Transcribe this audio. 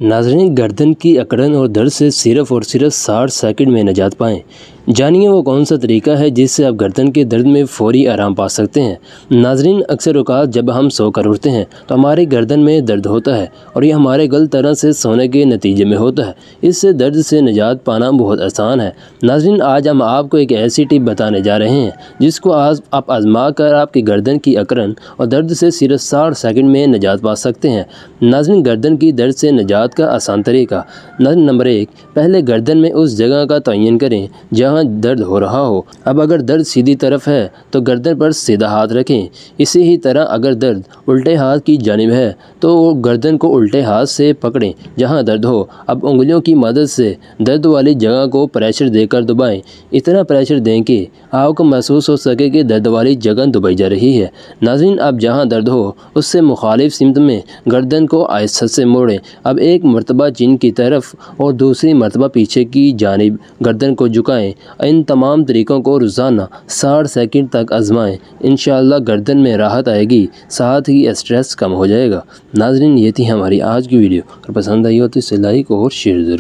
ناظرین، گردن کی اکڑن اور درد سے صرف اور صرف 60 سیکنڈ میں نجات پائیں۔ جانیے وہ کون سا طریقہ ہے جس سے آپ گردن کے درد میں فوری آرام پا سکتے ہیں۔ ناظرین، اکثر اوقات جب ہم سو کر اٹھتے ہیں تو ہماری گردن میں درد ہوتا ہے اور یہ ہمارے غلط طرح سے سونے کے نتیجے میں ہوتا ہے۔ اس سے درد سے نجات پانا بہت آسان ہے۔ ناظرین، آج ہم آپ کو ایک ایسی ٹپ بتانے جا رہے ہیں جس کو آپ آزما کر آپ کی گردن کی اکڑن اور درد سے صرف 60 سیکنڈ میں نجات پا سکتے ہیں۔ ناظرین، گردن کی درد سے نجات کا آسان طریقہ۔ نمبر 1، پہلے گردن میں اس جگہ کا تعین کریں جہاں درد ہو رہا ہو۔ اب اگر درد سیدھی طرف ہے تو گردن پر سیدھا ہاتھ رکھیں۔ اسی ہی طرح اگر درد الٹے ہاتھ کی جانب ہے تو گردن کو الٹے ہاتھ سے پکڑیں جہاں درد ہو۔ اب انگلیوں کی مدد سے درد والی جگہ کو پریشر دے کر دبائیں۔ اتنا پریشر دیں کہ آپ کو محسوس ہو سکے کہ درد والی جگہ دبائی جا رہی ہے۔ ناظرین، اب جہاں درد ہو اس سے مخالف سمت میں گردن کو آہستہ سے موڑیں۔ اب ایک مرتبہ چین کی طرف اور دوسری مرتبہ پیچھے کی جانب گردن کو جھکائیں۔ ان تمام طریقوں کو روزانہ 60 سیکنڈ تک آزمائیں۔ انشاءاللہ گردن میں راحت آئے گی، ساتھ ہی اسٹریس کم ہو جائے گا۔ ناظرین، یہ تھی ہماری آج کی ویڈیو۔ اگر پسند آئی ہو تو اسے لائک اور شیئر ضرور